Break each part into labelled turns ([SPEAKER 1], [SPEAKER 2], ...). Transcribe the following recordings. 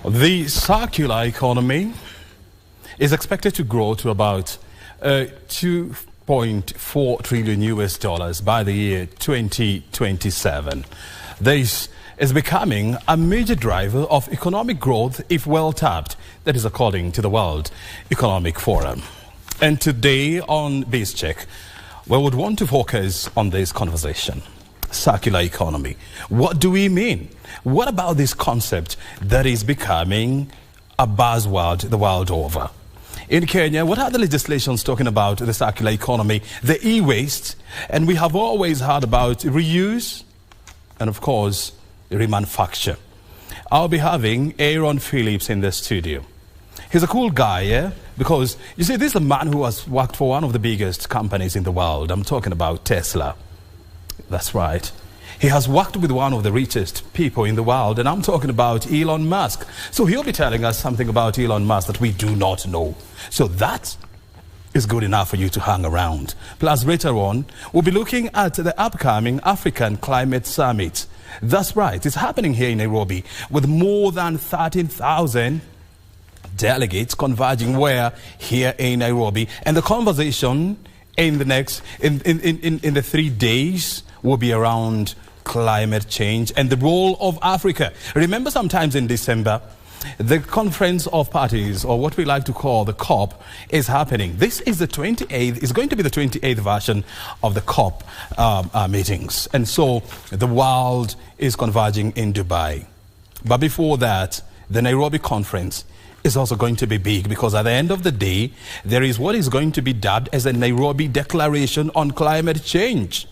[SPEAKER 1] The circular economy is expected to grow to about 2.4 trillion US dollars by the year 2027. This is becoming a major driver of economic growth if well tapped. That is according to the World Economic Forum. And today on Base Check, we would want to focus on this conversation. Circular economy. What do we mean? What about this concept that is becoming a buzzword the world over? In Kenya, what are the legislations talking about the circular economy, the e-waste? And we have always heard about reuse and, of course, remanufacture. I'll be having Aaron Phillips in the studio. He's a cool guy, yeah? Because, you see, this is a man who has worked for one of the biggest companies in the world. I'm talking about Tesla. That's right. He has worked with one of the richest people in the world, and I'm talking about Elon Musk. So he'll be telling us something about Elon Musk that we do not know. So that is good enough for you to hang around. Plus, later on, we'll be looking at the upcoming African Climate Summit. That's right. It's happening here in Nairobi with more than 13,000 delegates converging where? Here in Nairobi. And the conversation in the next, in the 3 days will be around climate change and the role of Africa. Remember, sometimes in December, the Conference of Parties, or what we like to call the COP, is happening. This is the 28th, it's going to be the 28th version of the COP meetings. And so the world is converging in Dubai. But before that, the Nairobi conference is also going to be big, because at the end of the day, there is what is going to be dubbed as a Nairobi Declaration on Climate Change.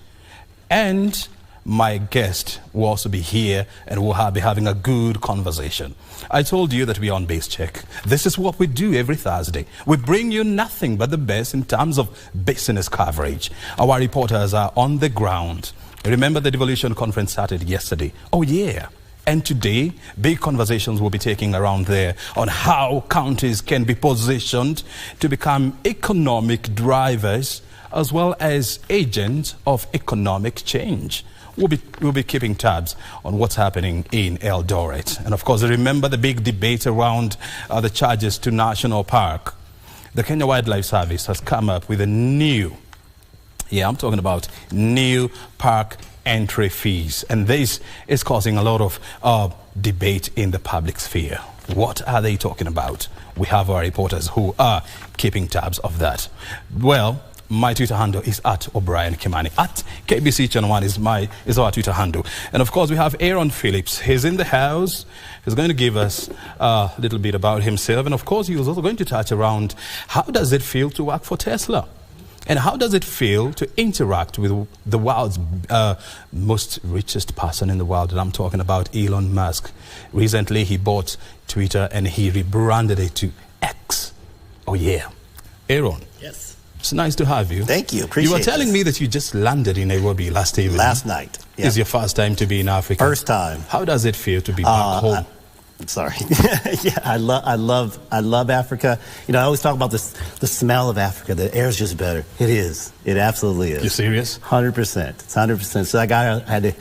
[SPEAKER 1] And my guest will also be here, and we'll be having a good conversation. I told you that we're on Base Check. This is what we do every Thursday. We bring you nothing but the best in terms of business coverage. Our reporters are on the ground. Remember, the Devolution Conference started yesterday. Oh, yeah. And today, big conversations will be taking around there on how counties can be positioned to become economic drivers as well as agents of economic change. We'll be keeping tabs on what's happening in Eldoret. And of course, remember the big debate around the charges to National Park. The Kenya Wildlife Service has come up with a new, I'm talking about new park entry fees. And this is causing a lot of debate in the public sphere. What are they talking about? We have our reporters who are keeping tabs of that. Well, my Twitter handle is at O'Brien Kimani. At KBC Channel 1 is our Twitter handle. And of course, we have Aaron Phillips. He's in the house. He's going to give us a little bit about himself. And of course, he was also going to touch around how does it feel to work for Tesla? And how does it feel to interact with the world's most richest person in the world? And I'm talking about Elon Musk. Recently, he bought Twitter and he rebranded it to X. Oh, yeah. Aaron.
[SPEAKER 2] Yes.
[SPEAKER 1] It's nice to have you.
[SPEAKER 2] Thank you. Appreciate it.
[SPEAKER 1] You were telling me that you just landed in Nairobi last evening.
[SPEAKER 2] Last night.
[SPEAKER 1] Yeah. It's your first time to be in Africa.
[SPEAKER 2] First time.
[SPEAKER 1] How does it feel to be back home?
[SPEAKER 2] I'm sorry. Yeah, I love Africa. You know, I always talk about the smell of Africa. The air's just better. It is. It absolutely is.
[SPEAKER 1] You serious?
[SPEAKER 2] 100%. It's 100%. So I had to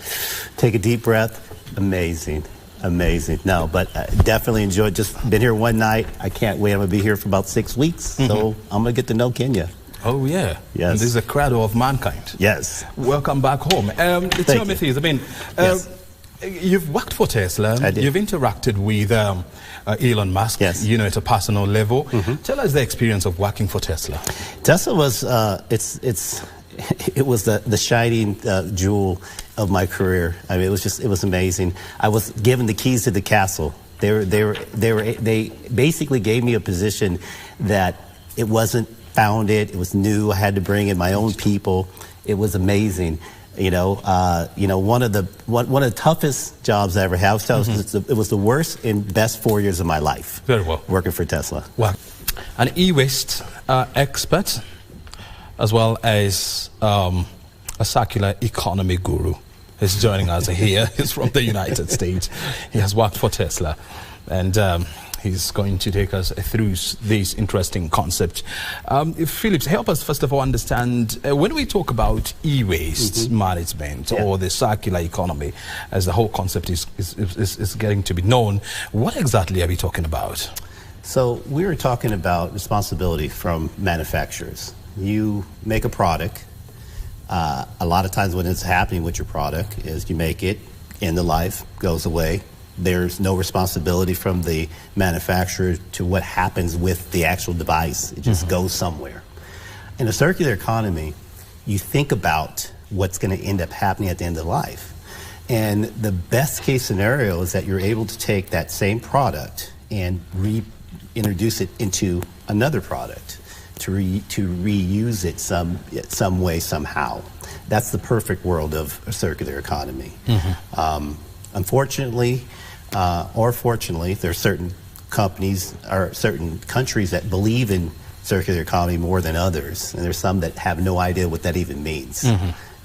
[SPEAKER 2] take a deep breath. Amazing. Amazing. No, but definitely enjoyed. Just been here one night. I can't wait. I'm going to be here for about 6 weeks. So I'm going to get to know Kenya.
[SPEAKER 1] Oh, yeah.
[SPEAKER 2] Yes.
[SPEAKER 1] And this is a cradle of mankind.
[SPEAKER 2] Yes.
[SPEAKER 1] Welcome back home. Tell me things. I mean,
[SPEAKER 2] yes.
[SPEAKER 1] You've worked for Tesla.
[SPEAKER 2] I did.
[SPEAKER 1] You've interacted with Elon Musk,
[SPEAKER 2] yes.
[SPEAKER 1] You know, at a personal level. Tell us the experience of working for Tesla.
[SPEAKER 2] Tesla was, it was the shining jewel of my career. I mean, it was amazing. I was given the keys to the castle. They basically gave me a position that it wasn't founded. It was new. I had to bring in my own people. It was amazing. One of the toughest jobs I ever had. It was the worst and best 4 years of my life.
[SPEAKER 1] Very well.
[SPEAKER 2] Working for Tesla.
[SPEAKER 1] Wow. An e-waste expert, as well as a circular economy guru, is joining us here. He's from the United States. He has worked for Tesla, and He's going to take us through this interesting concept. Phillips, help us first of all understand, when we talk about e-waste management or the circular economy, as the whole concept is getting to be known, what exactly are we talking about?
[SPEAKER 2] So we were talking about responsibility from manufacturers. You make a product. A lot of times when it's happening with your product is you make it, end of life, goes away. There's no responsibility from the manufacturer to what happens with the actual device. It just goes somewhere. In a circular economy, you think about what's going to end up happening at the end of life. And the best case scenario is that you're able to take that same product and reintroduce it into another product, to reuse it some way, somehow. That's the perfect world of a circular economy. Unfortunately, or fortunately, there are certain companies or certain countries that believe in circular economy more than others, and there's some that have no idea what that even means.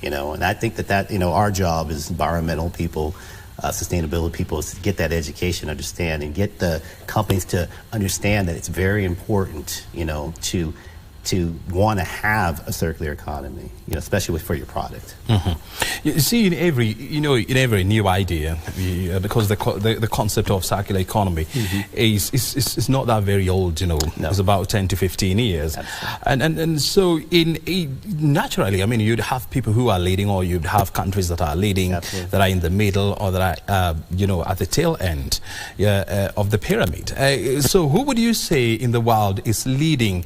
[SPEAKER 2] You know, and I think that our job as environmental people, sustainability people, is to get that education, understand, and get the companies to understand that it's very important, you know, to want to have a circular economy, you know, especially for your product.
[SPEAKER 1] You see, in every new idea, because the concept of circular economy is not that very old, you know. No. It's about 10 to 15 years. And so naturally, I mean, you'd have people who are leading, or you'd have countries that are leading, that are in the middle, or that are, you know, at the tail end of the pyramid. So who would you say in the world is leading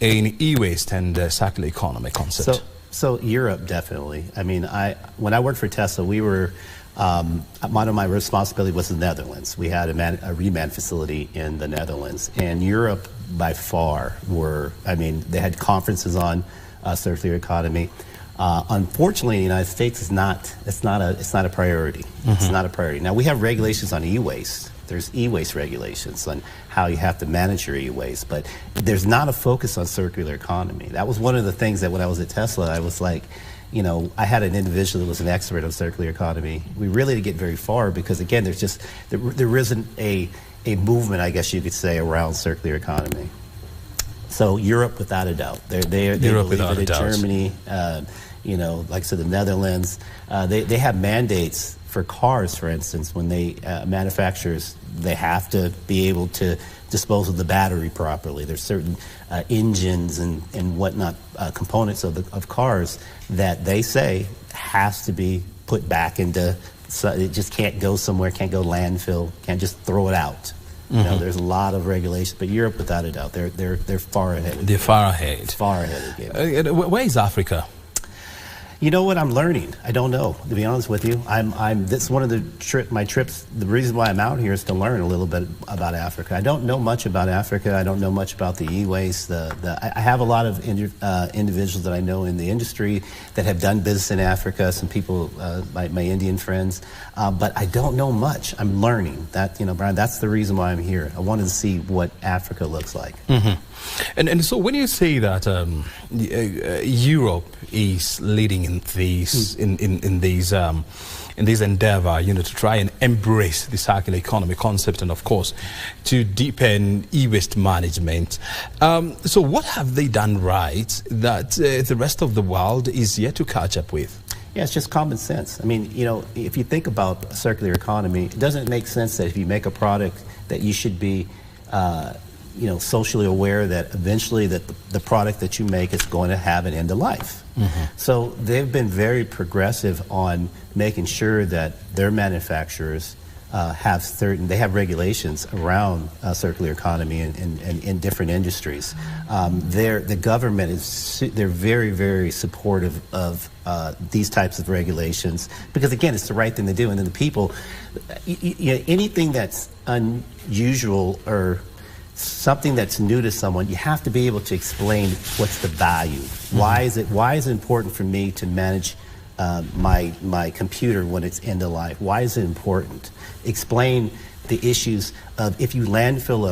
[SPEAKER 1] in e-waste and circular economy concept?
[SPEAKER 2] So Europe, definitely. I mean, when I worked for Tesla, we were, one of my responsibility was the Netherlands. We had a reman facility in the Netherlands, and Europe by far they had conferences on circular economy. Unfortunately, in the United States, it's not a priority. It's not a priority. Now, we have regulations on e-waste. There's e-waste regulations on how you have to manage your e-waste, but there's not a focus on circular economy. That was one of the things that when I was at Tesla, I was like, you know, I had an individual that was an expert on circular economy. We really didn't get very far because, again, there isn't a movement, I guess you could say, around circular economy. So Europe, without a doubt, they believe it. In Germany, you know, like I said, the Netherlands, they have mandates for cars, for instance, when manufacturers, they have to be able to dispose of the battery properly. There's certain engines and whatnot, components of cars that they say has to be put back into, so it just can't go somewhere, can't go landfill, can't just throw it out. You know, there's a lot of regulations, but Europe, without a doubt, they're far ahead.
[SPEAKER 1] They're far ahead.
[SPEAKER 2] Far ahead of the game.
[SPEAKER 1] Where is Africa?
[SPEAKER 2] You know what? I'm learning. I don't know, to be honest with you. That's one of my trips. The reason why I'm out here is to learn a little bit about Africa. I don't know much about Africa. I don't know much about the e-waste. I have a lot of individuals that I know in the industry that have done business in Africa. Some people, my Indian friends, but I don't know much. I'm learning. That, you know, Brian, that's the reason why I'm here. I wanted to see what Africa looks like.
[SPEAKER 1] And so when you say that Europe is leading in these in this endeavor, you know, to try and embrace the circular economy concept, and of course to deepen e-waste management, so what have they done right that the rest of the world is yet to catch up with?
[SPEAKER 2] Yeah, it's just common sense. I mean, you know, if you think about a circular economy, it doesn't make sense that if you make a product that you should be you know, socially aware that eventually that the product that you make is going to have an end of life. So they've been very progressive on making sure that their manufacturers they have regulations around circular economy in different industries. The government they're very, very supportive of these types of regulations because, again, it's the right thing to do. And then the people, anything that's unusual or something that's new to someone, you have to be able to explain what's the value. Why is it important for me to manage my computer when it's end of life? Why is it important? Explain the issues of if you landfill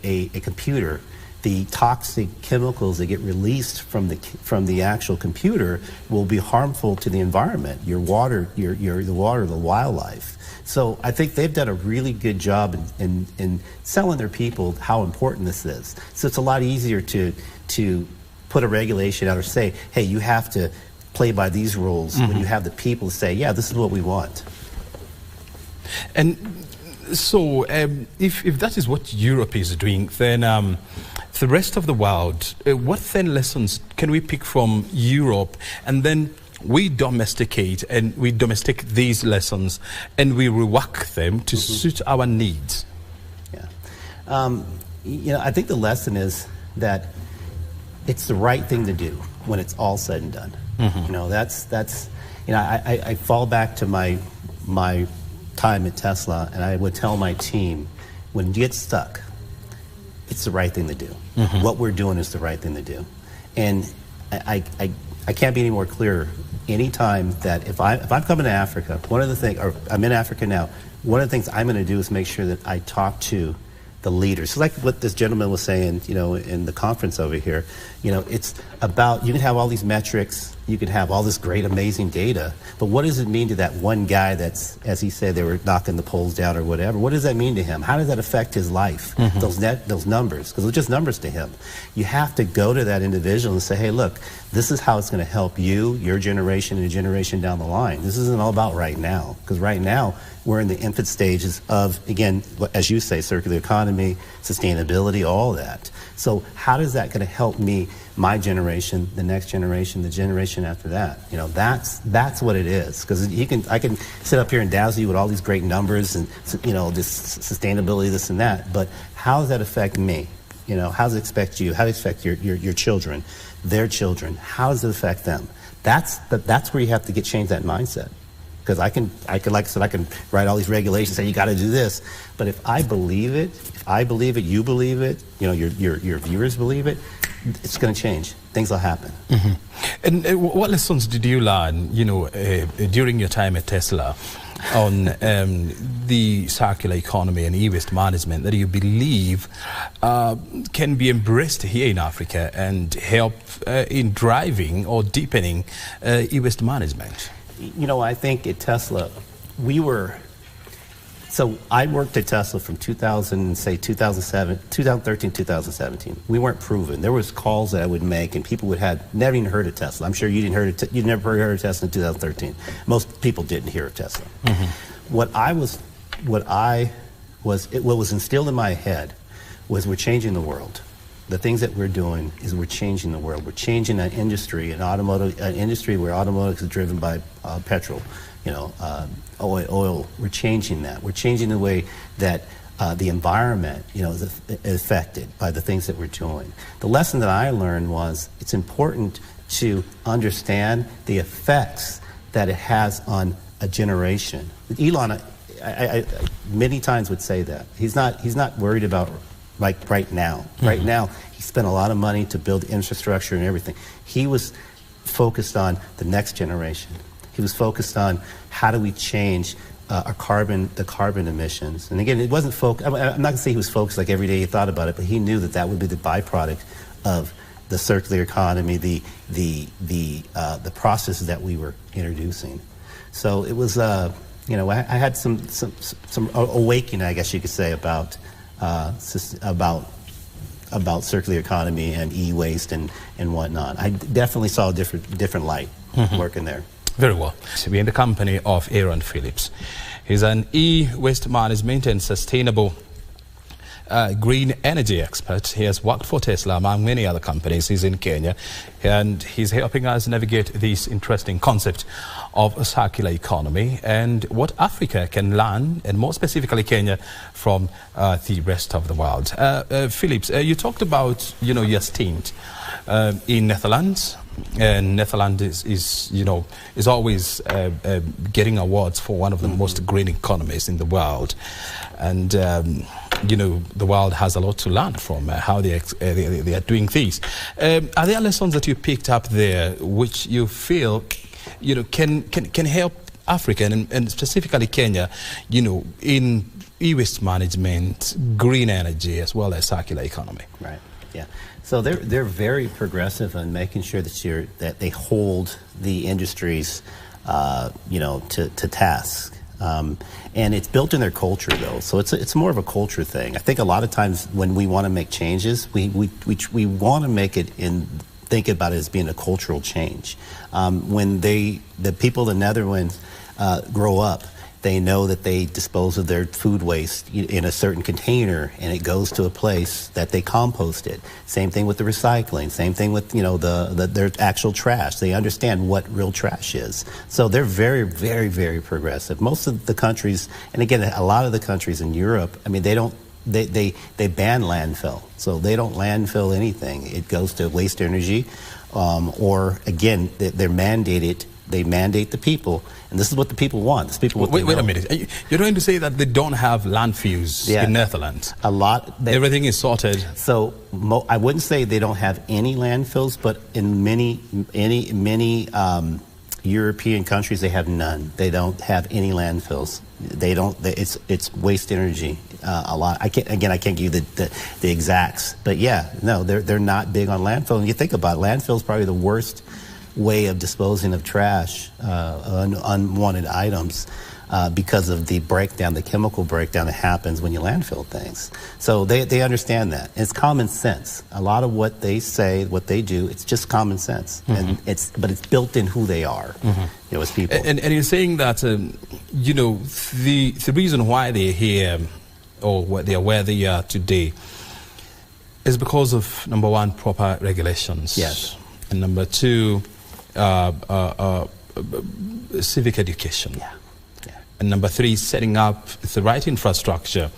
[SPEAKER 2] a computer, the toxic chemicals that get released from the actual computer will be harmful to the environment, your water, the water, the wildlife. So I think they've done a really good job in selling their people how important this is. So it's a lot easier to put a regulation out or say, hey, you have to play by these rules when you have the people say, yeah, this is what we want.
[SPEAKER 1] And so if that is what Europe is doing, then the rest of the world, what then lessons can we pick from Europe, and then we domesticate these lessons and we rework them to suit our needs?
[SPEAKER 2] Yeah. I think the lesson is that it's the right thing to do when it's all said and done. I fall back to my time at Tesla, and I would tell my team, when you get stuck, it's the right thing to do. What we're doing is the right thing to do. And I can't be any more clear. Anytime that if I'm coming to Africa, one of the things, or I'm in Africa now, one of the things I'm going to do is make sure that I talk to the leaders. So like what this gentleman was saying, in the conference over here, it's about, you can have all these metrics, you can have all this great, amazing data, but what does it mean to that one guy that's, as he said, they were knocking the polls down or whatever? What does that mean to him? How does that affect his life? Those numbers, because they're just numbers to him. You have to go to that individual and say, hey, look, this is how it's going to help you, your generation, and a generation down the line. This isn't all about right now, because right now, we're in the infant stages of, again, as you say, circular economy, sustainability, all that. So how is that going to help me, my generation, the next generation, the generation after that? That's what it is. Because I can sit up here and dazzle you with all these great numbers and, this sustainability, this and that. But how does that affect me? How does it affect you? How does it affect your children, their children? How does it affect them? That's where you have to change that mindset. Because I can, like I said, I can write all these regulations, say you got to do this. But if I believe it, you believe it, your viewers believe it, it's going to change. Things will happen.
[SPEAKER 1] And what lessons did you learn, during your time at Tesla on the circular economy and e-waste management that you believe can be embraced here in Africa and help in driving or deepening e-waste management?
[SPEAKER 2] I think at Tesla, so I worked at Tesla from 2013, 2017. We weren't proven. There was calls that I would make, and people never even heard of Tesla. I'm sure you never heard of Tesla in 2013. Most people didn't hear of Tesla. What was instilled in my head was we're changing the world. The things that we're doing is we're changing the world. We're changing an industry, an industry where automotive is driven by petrol, oil. We're changing that. We're changing the way that the environment, is affected by the things that we're doing. The lesson that I learned was it's important to understand the effects that it has on a generation. Elon, I many times would say that he's not worried about. Like right now. Right now, he spent a lot of money to build infrastructure and everything. He was focused on the next generation. He was focused on how do we change the carbon emissions. And again, it wasn't focused. I'm not going to say he was focused like every day he thought about it, but he knew that would be the byproduct of the circular economy, the processes that we were introducing. So it was, I had some awakening, I guess you could say, about circular economy and e-waste and whatnot. I definitely saw a different light working there.
[SPEAKER 1] Very well. So we're in the company of Aaron Phillips. He's an e-waste management and sustainable green energy expert. He has worked for Tesla among many other companies. He's in Kenya, and he's helping us navigate this interesting concept of a circular economy and what Africa can learn, and more specifically Kenya, from the rest of the world. Phillips, you talked about your stint in Netherlands. And Netherlands is always getting awards for one of the most green economies in the world, and the world has a lot to learn from how they are doing things. Are there lessons that you picked up there which you feel can help Africa and specifically Kenya, in e-waste management, green energy, as well as circular economy?
[SPEAKER 2] Right. Yeah. So they're very progressive on making sure that they hold the industries, to task. And it's built in their culture, though. So it's more of a culture thing. I think a lot of times when we want to make changes, we want to make it think about it as being a cultural change. When the people in the Netherlands grow up, they know that they dispose of their food waste in a certain container, and it goes to a place that they compost it. Same thing with the recycling. Same thing with their actual trash. They understand what real trash is. So they're very, very, very progressive. Most of the countries, and again, a lot of the countries in Europe, I mean, they ban landfill. So they don't landfill anything. It goes to waste energy, or again, they're mandated. They mandate the people, and this is what the people want. This people
[SPEAKER 1] wait a minute. You're trying to say that they don't have landfills in Netherlands?
[SPEAKER 2] A lot.
[SPEAKER 1] Everything is sorted.
[SPEAKER 2] So I wouldn't say they don't have any landfills, but in many European countries, they have none. They don't have any landfills. It's waste energy. A lot. I can't give you the exacts, but yeah, no, they're not big on landfill. And you think about it, landfill is probably the worst way of disposing of trash, unwanted items, because of the breakdown, the chemical breakdown that happens when you landfill things. So they understand that. It's common sense. A lot of what they say, what they do, it's just common sense, and but it's built in who they are, as people.
[SPEAKER 1] And you're saying that the reason why they're here, or they are where they are today, is because of, number one, proper regulations.
[SPEAKER 2] Yes.
[SPEAKER 1] And number two, civic education.
[SPEAKER 2] Yeah.
[SPEAKER 1] And number three, setting up the right infrastructure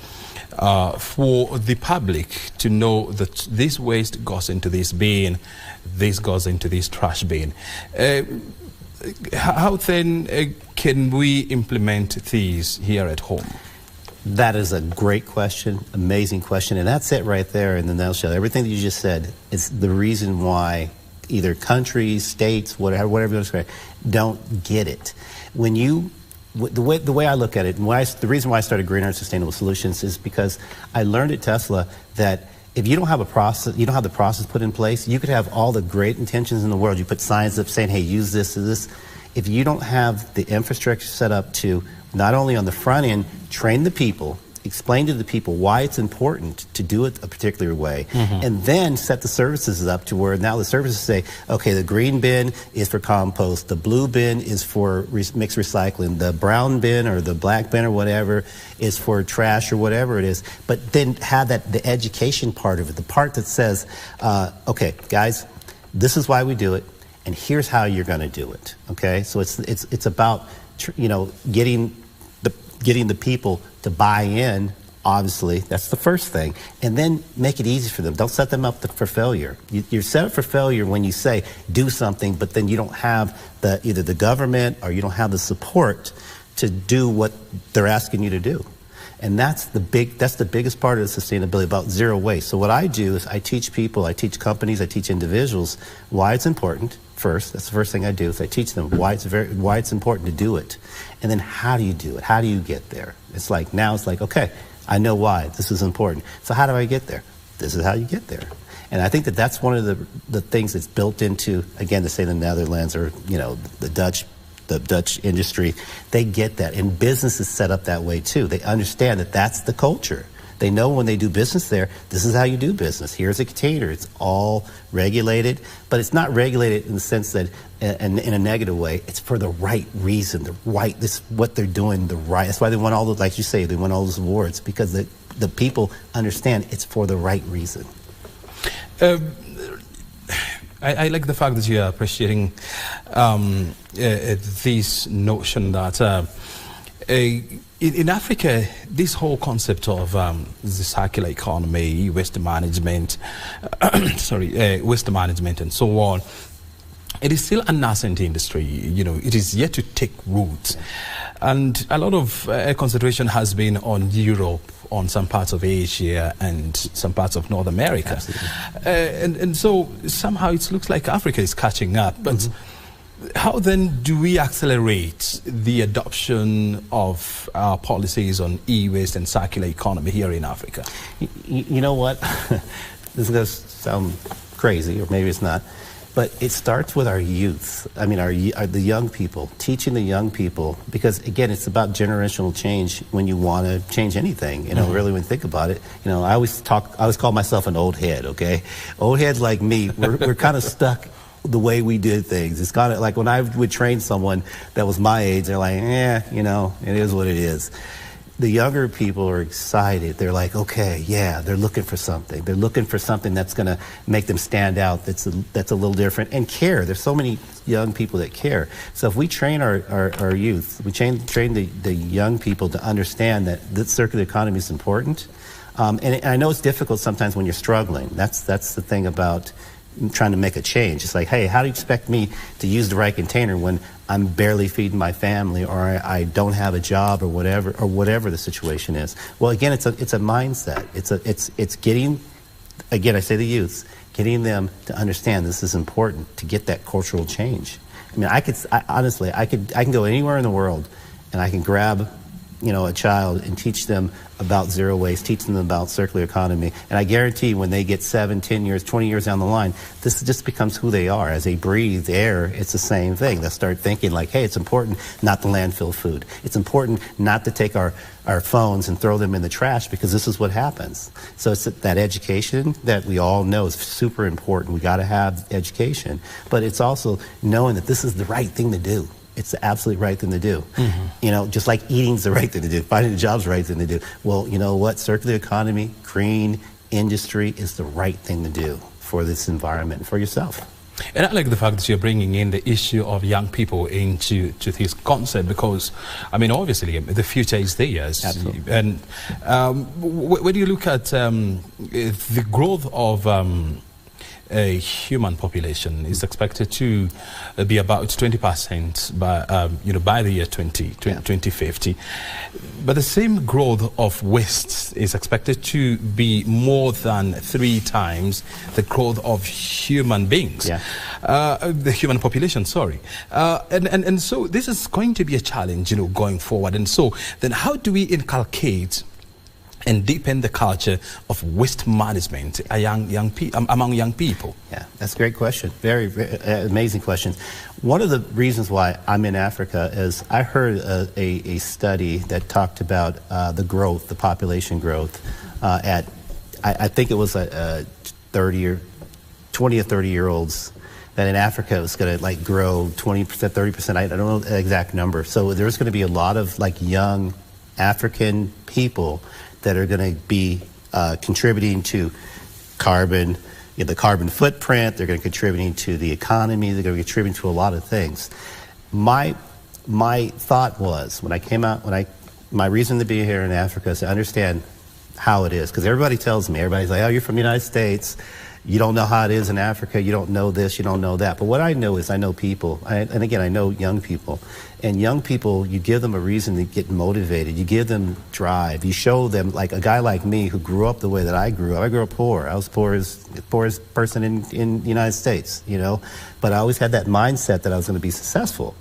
[SPEAKER 1] for the public to know that this waste goes into this bin, this goes into this trash bin. How then can we implement these here at home?
[SPEAKER 2] That is a great question, amazing question, and that's it right there in the nutshell. Everything that you just said is the reason why either countries, states, whatever you want to describe, don't get it. The way I look at it, and the reason why I started Greener and Sustainable Solutions is because I learned at Tesla that if you don't have a process, you don't have the process put in place, you could have all the great intentions in the world. You put signs up saying, hey, use this or this. If you don't have the infrastructure set up to not only on the front end, train the people, explain to the people why it's important to do it a particular way, and then set the services up to where now the services say, okay, the green bin is for compost, the blue bin is for mixed recycling, the brown bin or the black bin or whatever is for trash or whatever it is, but then have the education part of it, the part that says, okay, guys, this is why we do it, and here's how you're going to do it. Okay, so it's about getting the people to buy in. Obviously, that's the first thing, and then make it easy for them. Don't set them up for failure. You're set up for failure when you say do something, but then you don't have either the government or you don't have the support to do what they're asking you to do. And that's the biggest part of the sustainability, about zero waste. So what I do is I teach people, I teach companies, I teach individuals why it's important. First, that's the first thing I do is I teach them why it's important to do it, and then how do you do it? How do you get there? It's like okay, I know why this is important. So how do I get there? This is how you get there. And I think that's one of the things that's built into, again, to say the Netherlands or the Dutch industry, they get that. And business is set up that way too. They understand that that's the culture. They know when they do business there, this is how you do business. Here's a container. It's all regulated, but it's not regulated in the sense that in a negative way. It's for the right reason. This is what they're doing, the right. That's why they won all those, like you say, they won all those awards, because the people understand it's for the right reason.
[SPEAKER 1] I like the fact that you are appreciating this notion that in Africa, this whole concept of the circular economy, waste management, waste management and so on, it is still a nascent industry. It is yet to take root. And a lot of concentration has been on Europe, on some parts of Asia and some parts of North America. And so somehow it looks like Africa is catching up. But how then do we accelerate the adoption of our policies on e-waste and circular economy here in Africa?
[SPEAKER 2] You know what? this is going to sound crazy, or maybe it's not, but it starts with our youth. I mean, the young people, teaching the young people, because again, it's about generational change when you want to change anything, you know, really when you think about it. You know, I always call myself an old head, okay? Old heads like me, we're kind of stuck the way we did things. It's kind of like when I would train someone that was my age, they're like, you know, it is what it is. The younger people are excited. They're like, okay, yeah, they're looking for something. They're looking for something that's going to make them stand out, that's a little different, and care. There's so many young people that care. So if we train our youth, we train the young people to understand that the circular economy is important. And I know it's difficult sometimes when you're struggling. That's the thing about trying to make a change. It's like, hey, how do you expect me to use the right container when I'm barely feeding my family, or I don't have a job, or whatever the situation is? Well, again, it's a mindset. It's getting, again, I say the youth, getting them to understand this is important to get that cultural change. I mean, honestly, I can go anywhere in the world and I can grab, you know, a child and teach them about zero waste, teach them about circular economy. And I guarantee when they get 7, 10 years, 20 years down the line, this just becomes who they are. As they breathe air, it's the same thing. They'll start thinking like, hey, it's important not to landfill food. It's important not to take our phones and throw them in the trash, because this is what happens. So it's that education that we all know is super important. We got to have education. But it's also knowing that this is the right thing to do. It's the absolute right thing to do. You know, just like eating's the right thing to do, finding a job's the right thing to do. Well, you know what? Circular economy, green industry is the right thing to do for this environment and for yourself.
[SPEAKER 1] And I like the fact that you're bringing in the issue of young people into this concept, because, I mean, obviously, the future is theirs.
[SPEAKER 2] Absolutely.
[SPEAKER 1] And when you look at the growth of a human population is expected to be about 20% by the year 2050. But the same growth of waste is expected to be more than 3 times the growth of human beings. The human population, sorry. And so this is going to be a challenge, you know, going forward. And so then how do we inculcate and deepen the culture of waste management among young people?
[SPEAKER 2] Yeah, that's a great question. Very, very amazing question. One of the reasons why I'm in Africa is I heard a study that talked about the growth, the population growth I think it was 20 or 30-year-olds that in Africa was going to like grow 20%, 30%. I don't know the exact number. So there's going to be a lot of like young African people that are going to be contributing to carbon, the carbon footprint. They're going to be contributing to the economy. They're going to be contributing to a lot of things. My thought was when I came out, my reason to be here in Africa is to understand how it is, because everybody tells me, everybody's like, oh, you're from the United States. You don't know how it is in Africa. You don't know this. You don't know that. But what I know is I know people. And again, I know young people. And young people, you give them a reason to get motivated. You give them drive. You show them, like a guy like me who grew up the way that I grew up. I grew up poor. I was the poorest person in the United States, you know. But I always had that mindset that I was going to be successful.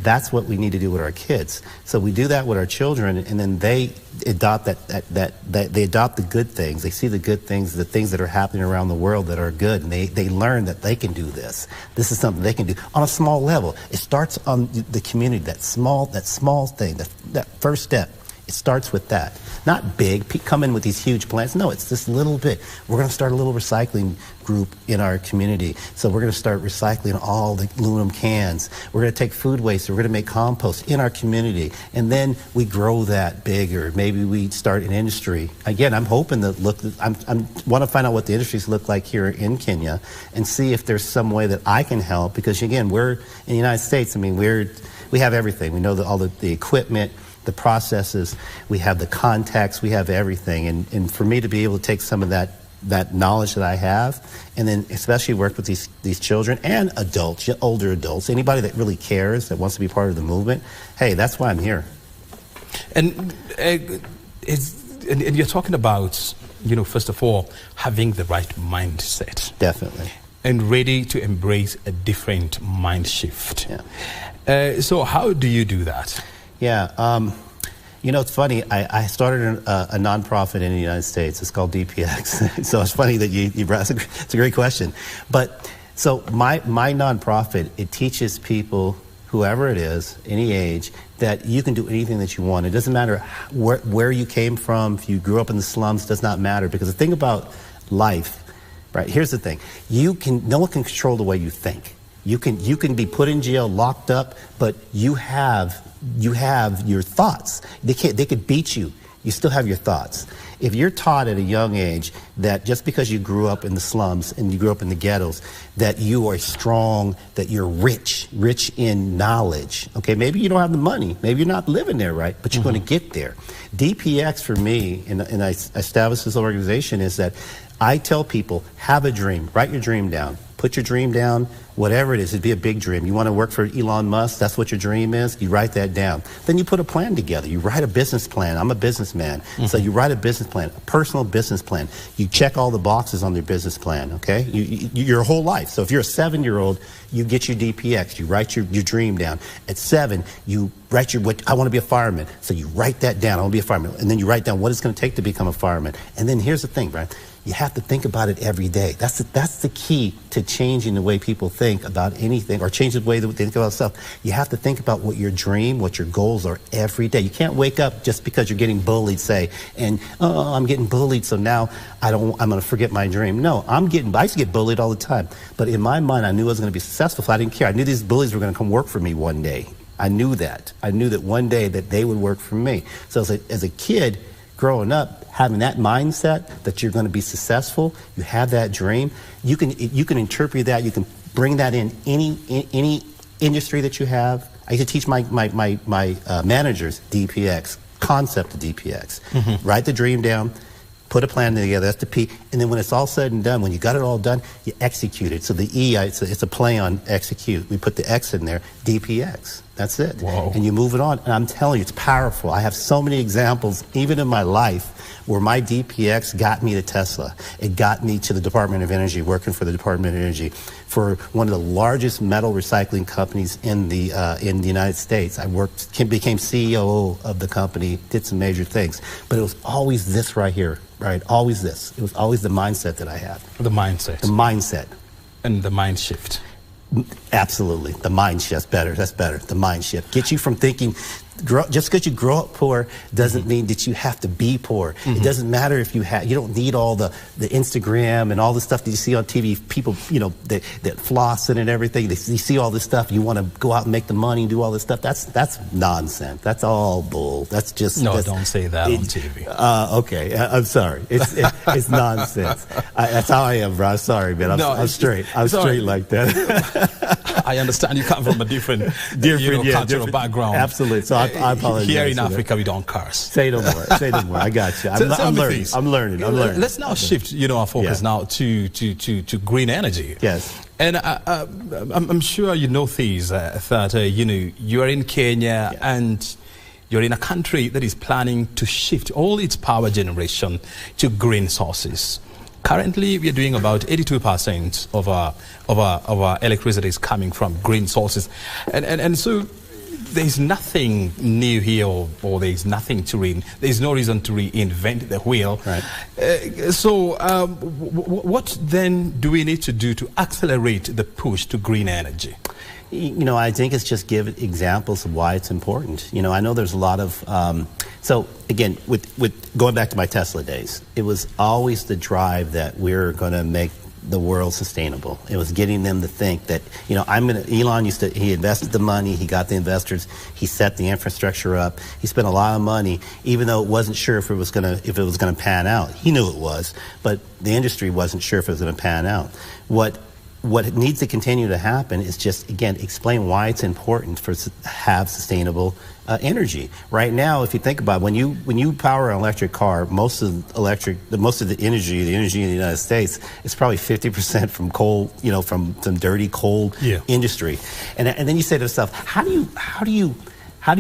[SPEAKER 2] That's what we need to do with our kids. So we do that with our children, and then they adopt they adopt the good things. They see the good things, the things that are happening around the world that are good, and they learn that they can do this. This is something they can do on a small level. It starts on the community, that small thing, that first step. It starts with that. Not big, come in with these huge plans. No, it's this little bit. We're going to start a little recycling group in our community. So we're going to start recycling all the aluminum cans. We're going to take food waste. We're going to make compost in our community. And then we grow that bigger. Maybe we start an industry. Again, I'm hoping to want to find out what the industries look like here in Kenya and see if there's some way that I can help. Because again, we're in the United States. I mean, we have everything. We know all the equipment, the processes, we have the contacts, we have everything. And for me to be able to take some of that knowledge that I have, and then especially work with these children and adults, older adults, anybody that really cares, that wants to be part of the movement, hey, that's why I'm here.
[SPEAKER 1] And you're talking about, you know, first of all, having the right mindset.
[SPEAKER 2] Definitely.
[SPEAKER 1] And ready to embrace a different mind shift.
[SPEAKER 2] Yeah.
[SPEAKER 1] So how do you do that?
[SPEAKER 2] Yeah, You know, it's funny. I started a nonprofit in the United States. It's called DPX. So it's funny that you brought. It's a great question. But so my nonprofit, it teaches people, whoever it is, any age, that you can do anything that you want. It doesn't matter where you came from. If you grew up in the slums, it does not matter. Because the thing about life, right? Here's the thing: no one can control the way you think. You can be put in jail, locked up, but you have your thoughts. They could beat you. You still have your thoughts. If you're taught at a young age that just because you grew up in the slums and you grew up in the ghettos, that you are strong, that you're rich in knowledge, okay, maybe you don't have the money, maybe you're not living there, right, but you're going to get there. DPX for me, and I established this organization, is that I tell people, have a dream, write your dream down. Put your dream down, whatever it is. It'd be a big dream. You want to work for Elon Musk, that's what your dream is, you write that down. Then you put a plan together. You write a business plan. I'm a businessman. So you write a business plan, a personal business plan. You check all the boxes on your business plan, okay? Your whole life. So if you're a 7-year-old, you get your DPX. You write your dream down. At 7, you write I want to be a fireman. So you write that down. I want to be a fireman. And then you write down what it's going to take to become a fireman. And then here's the thing, Brian. You have to think about it every day. That's the key to changing the way people think about anything, or change the way they think about stuff. You have to think about what your dream, what your goals are every day. You can't wake up just because you're getting bullied, say, and I'm getting bullied, so now I'm going to forget my dream. No, I used to get bullied all the time, but in my mind, I knew I was going to be successful. I didn't care. I knew these bullies were going to come work for me one day. I knew that. I knew that one day that they would work for me. So as a kid, growing up, having that mindset that you're going to be successful, you have that dream, you can interpret that, you can bring that in any industry that you have. I used to teach my managers DPX, concept of DPX. Write the dream down, put a plan together, that's the P, and then when it's all said and done, when you got it all done, you execute it. So the E, it's a play on execute. We put the X in there, DPX. That's it.
[SPEAKER 1] Whoa. And
[SPEAKER 2] you move it on. And I'm telling you, it's powerful. I have so many examples, even in my life, where my DPX got me to Tesla. It got me to the Department of Energy, working for the Department of Energy, for one of the largest metal recycling companies in the United States. I became CEO of the company, did some major things. But it was always this right here, right? Always this. It was always the mindset that I had.
[SPEAKER 1] The mindset.
[SPEAKER 2] The mindset.
[SPEAKER 1] And the mind shift.
[SPEAKER 2] Absolutely. The mind shift. That's better. The mind shift. Get you from thinking, just because you grow up poor doesn't mean that you have to be poor. It doesn't matter if you don't need all the Instagram and all the stuff that you see on TV. People, that flossing and everything. You see all this stuff. You want to go out and make the money and do all this stuff. That's nonsense. That's all bull. That's just
[SPEAKER 1] don't say that on TV.
[SPEAKER 2] Okay, I'm sorry. It's nonsense. That's how I am, bro. I'm sorry, man. I'm straight. I'm straight like that.
[SPEAKER 1] I understand you come from a different cultural background.
[SPEAKER 2] Absolutely. So I apologize.
[SPEAKER 1] Here in Africa, we don't curse.
[SPEAKER 2] Say no more. Say no more. I got you. I'm learning. Let's
[SPEAKER 1] now shift, our focus now to green energy.
[SPEAKER 2] Yes.
[SPEAKER 1] And I'm sure you know these that you are in Kenya and you're in a country that is planning to shift all its power generation to green sources. Currently, we are doing about 82% of our electricity is coming from green sources, and so there's nothing new here, or there's nothing there's no reason to reinvent the wheel.
[SPEAKER 2] Right.
[SPEAKER 1] So what then do we need to do to accelerate the push to green energy?
[SPEAKER 2] I think it's just give examples of why it's important. I know there's a lot of, so again, with going back to my Tesla days, it was always the drive that we're going to make the world sustainable. It was getting them to think that, Elon he invested the money, he got the investors, he set the infrastructure up, he spent a lot of money, even though it wasn't sure if it was going to pan out. He knew it was, but the industry wasn't sure if it was going to pan out. What needs to continue to happen is just, again, explain why it's important to have sustainable energy. Right now, if you think about it, when you power an electric car, most of the energy in the United States is probably 50% from coal, from some dirty coal industry. And then you say to yourself, how do you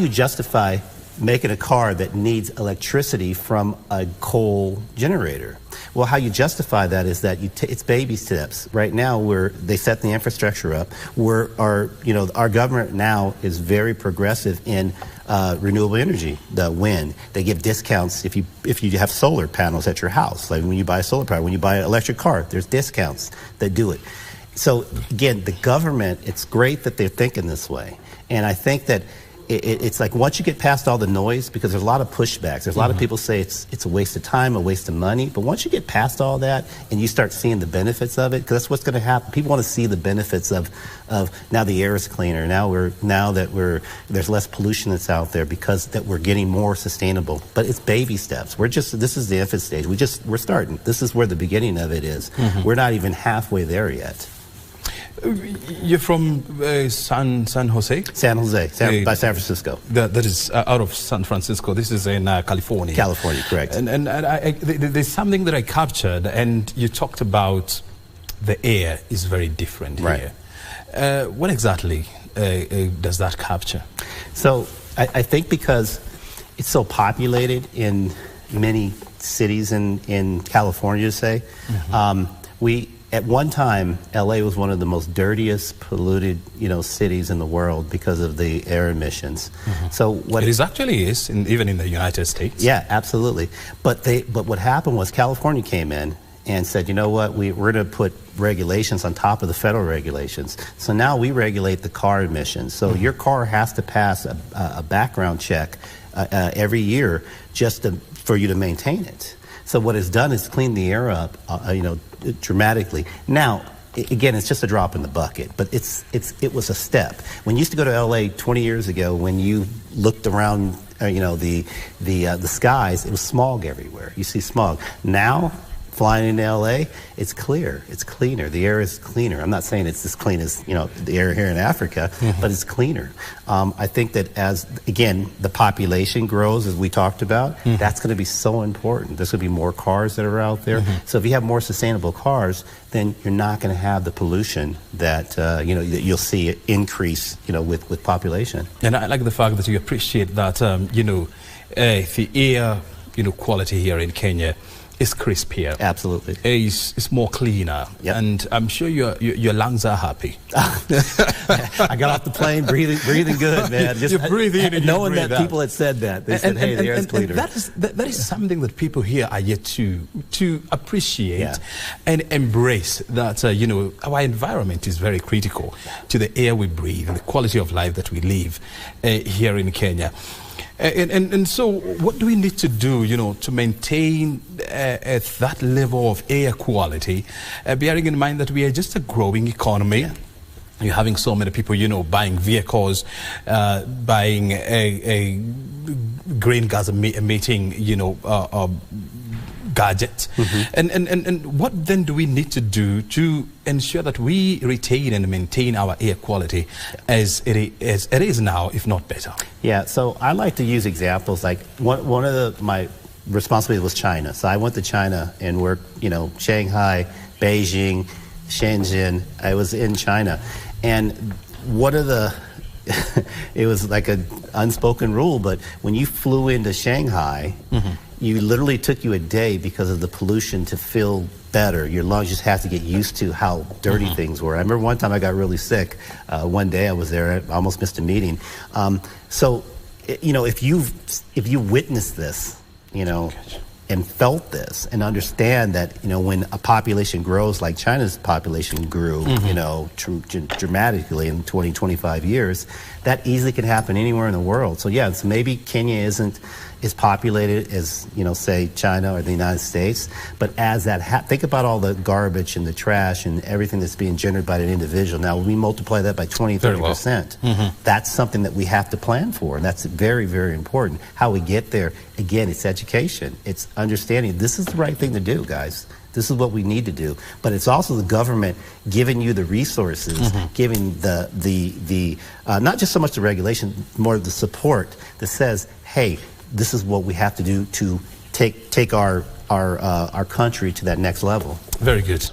[SPEAKER 2] justify making a car that needs electricity from a coal generator? Well, how you justify that is that it's baby steps. Right now, they set the infrastructure up. Our government now is very progressive in renewable energy, the wind. They give discounts if you have solar panels at your house. Like when you buy a solar panel, when you buy an electric car, there's discounts that do it. So again, the government, it's great that they're thinking this way. And I think that it's like once you get past all the noise, because there's a lot of pushbacks. There's a lot of people say it's a waste of time, a waste of money. But once you get past all that and you start seeing the benefits of it, because that's what's going to happen. People want to see the benefits of now the air is cleaner. Now that there's less pollution that's out there because that we're getting more sustainable. But it's baby steps. This is the infant stage. We're starting. This is where the beginning of it is. We're not even halfway there yet.
[SPEAKER 1] You're from San Jose?
[SPEAKER 2] San Jose, by San Francisco.
[SPEAKER 1] That is out of San Francisco. This is in California.
[SPEAKER 2] California, correct.
[SPEAKER 1] And there's something that I captured, and you talked about the air is very different here. What exactly does that capture? So
[SPEAKER 2] I think because it's so populated in many cities in California, say, at one time, LA was one of the most dirtiest, polluted, cities in the world because of the air emissions. So
[SPEAKER 1] it actually is, even in the United States.
[SPEAKER 2] Yeah, absolutely. But what happened was California came in and said, you know what, we're going to put regulations on top of the federal regulations. So now we regulate the car emissions. So your car has to pass a background check every year just for you to maintain it. So what it's done is clean the air up, dramatically. Now, again, it's just a drop in the bucket, but it was a step. When you used to go to LA 20 years ago, when you looked around, the skies, it was smog everywhere. You see smog. Now, flying into LA, it's clear. It's cleaner. The air is cleaner. I'm not saying it's as clean as the air here in Africa, but it's cleaner. I think that as again the population grows, as we talked about, that's going to be so important. There's going to be more cars that are out there. So if you have more sustainable cars, then you're not going to have the pollution that that you'll see increase with population. And
[SPEAKER 1] I like the fact that you appreciate that the air quality here in Kenya is crispier.
[SPEAKER 2] Absolutely.
[SPEAKER 1] It's more cleaner.
[SPEAKER 2] Yep.
[SPEAKER 1] And I'm sure your lungs are happy.
[SPEAKER 2] I got off the plane breathing good, man.
[SPEAKER 1] Just you breathe in and
[SPEAKER 2] knowing
[SPEAKER 1] you breathe
[SPEAKER 2] that
[SPEAKER 1] out.
[SPEAKER 2] People had said that. They said, hey, the air is cleaner.
[SPEAKER 1] That is something that people here are yet to appreciate and embrace, that our environment is very critical to the air we breathe and the quality of life that we live here in Kenya. And so what do we need to do, to maintain that level of air quality, bearing in mind that we are just a growing economy? Yeah. You're having so many people, buying vehicles, buying a green gas emitting, gadgets. And what then do we need to do to ensure that we retain and maintain our air quality as it is now, if not better? Yeah, so I like to use examples like one of my responsibilities was China. So I went to China and worked, Shanghai, Beijing, Shenzhen. I was in China. And one of the it was like an unspoken rule, but when you flew into Shanghai, you literally took you a day because of the pollution to feel better. Your lungs just have to get used to how dirty things were. I remember one time I got really sick. One day I was there, I almost missed a meeting. So, if you witnessed this, and felt this and understand that, when a population grows like China's population grew, dramatically in 20, 25 years, that easily can happen anywhere in the world. So yeah, so maybe Kenya isn't as populated as, say China or the United States, but as that, think about all the garbage and the trash and everything that's being generated by an individual. Now, when we multiply that by 20, 30%, that's something that we have to plan for, and that's very, very important. How we get there, again, it's education. It's understanding this is the right thing to do, guys. This is what we need to do. But it's also the government giving you the resources, giving the not just so much the regulation, more the support that says, hey, this is what we have to do to take our country to that next level. Very good.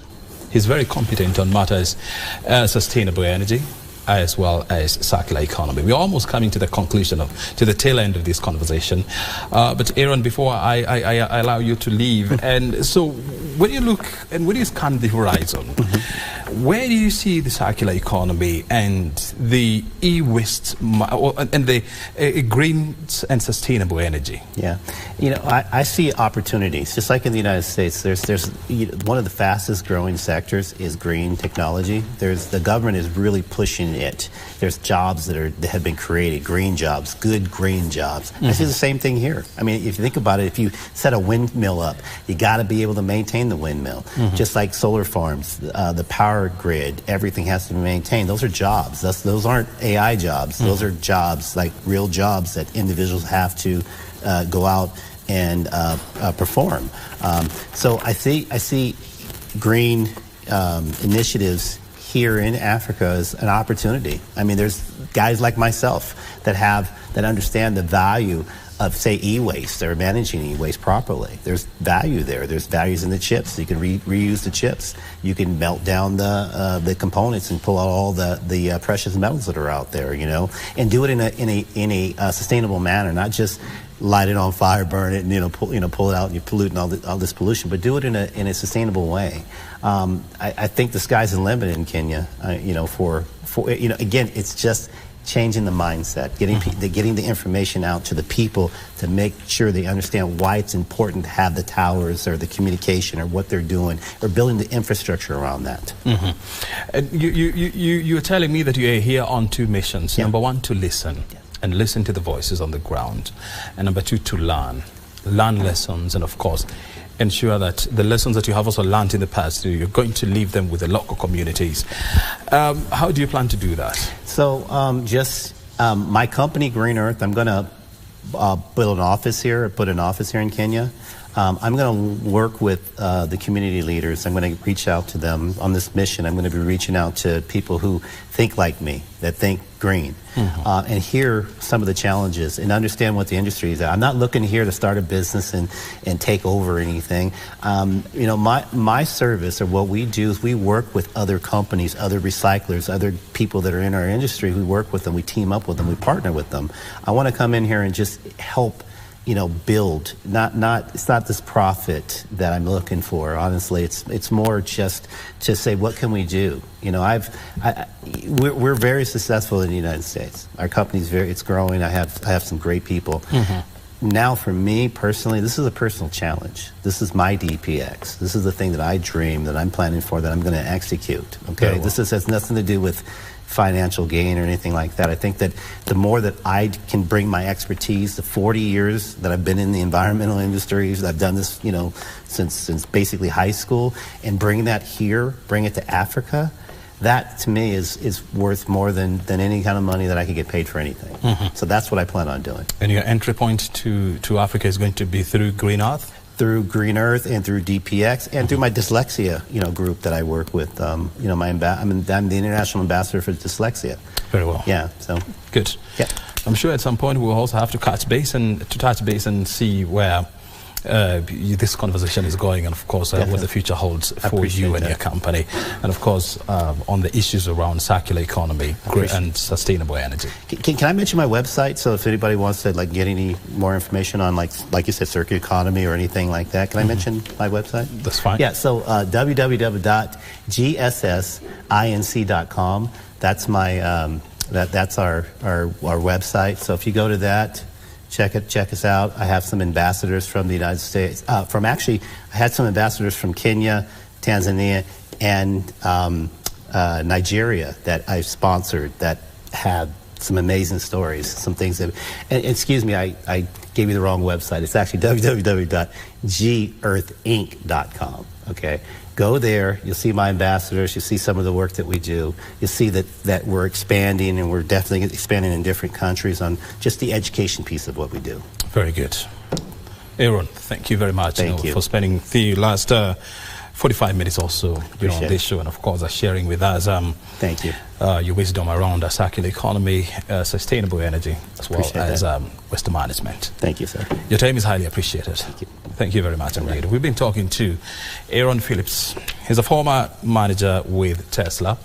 [SPEAKER 1] He's very competent on matters sustainable energy, as well as circular economy. We're almost coming to the conclusion to the tail end of this conversation. But Aaron, before I allow you to leave, and so when you look and when you scan the horizon, where do you see the circular economy and the e-waste and the green and sustainable energy?
[SPEAKER 2] Yeah, I see opportunities. Just like in the United States, there's one of the fastest growing sectors is green technology. The government is really pushing it. There's jobs that have been created, green jobs, good green jobs. I see the same thing here. I mean, if you think about it, if you set a windmill up, you got to be able to maintain the windmill. Just like solar farms, the power grid, everything has to be maintained. Those are jobs. Those aren't AI jobs. Those are jobs, like real jobs that individuals have to go out and perform. So I see green initiatives here in Africa as an opportunity. I mean, there's guys like myself that understand the value of, say, e-waste or managing e-waste properly. There's value there. There's values in the chips. You can reuse the chips. You can melt down the components and pull out all the precious metals that are out there, and do it in a sustainable manner, not just light it on fire, burn it, and pull it out, and you're polluting all this pollution, but do it in a sustainable way. I think the sky's the limit in Kenya. Again, it's just changing the mindset, getting the information out to the people to make sure they understand why it's important to have the towers or the communication or what they're doing, or building the infrastructure around that.
[SPEAKER 1] And you're telling me that you are here on two missions.
[SPEAKER 2] Yeah.
[SPEAKER 1] Number one, to listen.
[SPEAKER 2] Yeah.
[SPEAKER 1] And listen to the voices on the ground. And number two, to learn lessons, and of course, ensure that the lessons that you have also learned in the past, you're going to leave them with the local communities. How do you plan to do that?
[SPEAKER 2] So my company, Green Earth, I'm going to build an office here, put an office here in Kenya. I'm going to work with the community leaders. I'm going to reach out to them on this mission. I'm going to be reaching out to people who think like me, that think green, and hear some of the challenges and understand what the industry is at. I'm not looking here to start a business and take over anything. My service, or what we do, is we work with other companies, other recyclers, other people that are in our industry. We work with them, we team up with them, we partner with them. I want to come in here and just help build. It's not this profit that I'm looking for. Honestly, it's more just to say, what can we do? We're very successful in the United States. Our company's it's growing. I have some great people. Now, for me personally, this is a personal challenge. This is my DPX. This is the thing that I dream, that I'm planning for, that I'm going to execute. Okay, well, this has nothing to do with financial gain or anything like that. I think that the more that I can bring my expertise, the 40 years that I've been in the environmental industries, I've done this, since basically high school, and bring that here, bring it to Africa, that to me is worth more than any kind of money that I could get paid for anything. So that's what I plan on doing. And
[SPEAKER 1] your entry point to Africa is going to be through Green Earth?
[SPEAKER 2] Through Green Earth and through DPX and through my dyslexia, group that I work with. I'm the international ambassador for dyslexia.
[SPEAKER 1] Very well.
[SPEAKER 2] Yeah. So
[SPEAKER 1] good.
[SPEAKER 2] Yeah.
[SPEAKER 1] I'm sure at some point we'll also have to touch base and see where this conversation is going, and of course what the future holds for you and your company, and of course on the issues around circular economy and sustainable energy.
[SPEAKER 2] Can I mention my website? So if anybody wants to get any more information on like you said, circular economy or anything like that, can I mention my website?
[SPEAKER 1] That's fine.
[SPEAKER 2] Yeah. So www.gssinc.com. That's my that's our website. So if you go to that, check us out. I have some ambassadors from the United States. I had some ambassadors from Kenya, Tanzania, and Nigeria that I've sponsored that have some amazing stories, some things that. And excuse me, I gave you the wrong website. It's actually www.gearthinc.com. Okay. Go there, you'll see my ambassadors, you'll see some of the work that we do. You'll see that we're expanding, and we're definitely expanding in different countries on just the education piece of what we do.
[SPEAKER 1] Very good. Aaron, thank you very much for spending the last 45 minutes or so on this show, and of course sharing with us
[SPEAKER 2] thank you.
[SPEAKER 1] Your wisdom around circular economy, sustainable energy, as well as waste management.
[SPEAKER 2] Thank you, sir.
[SPEAKER 1] Your time is highly appreciated.
[SPEAKER 2] Thank you.
[SPEAKER 1] Thank you very much indeed. We've been talking to Aaron Phillips. He's a former manager with Tesla.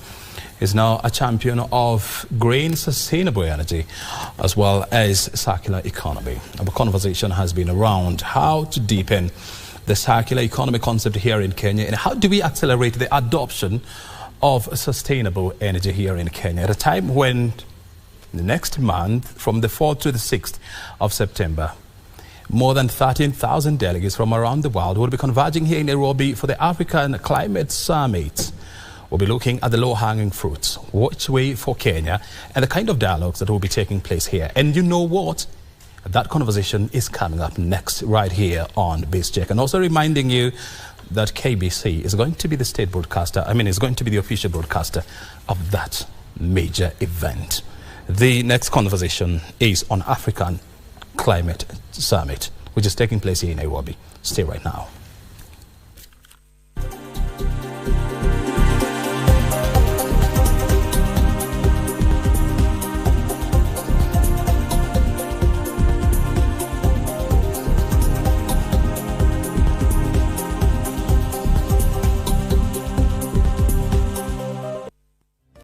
[SPEAKER 1] is now a champion of green sustainable energy as well as circular economy. Our conversation has been around how to deepen the circular economy concept here in Kenya and how do we accelerate the adoption of sustainable energy here in Kenya at a time when the next month, from the 4th to the 6th of September, more than 13,000 delegates from around the world will be converging here in Nairobi for the African Climate Summit. We'll be looking at the low-hanging fruits, which way for Kenya, and the kind of dialogues that will be taking place here. And you know what? That conversation is coming up next right here on Base Check. And also reminding you that KBC is going to be the state broadcaster, is going to be the official broadcaster of that major event. The next conversation is on African Climate Summit, which is taking place here in Nairobi. Stay right now.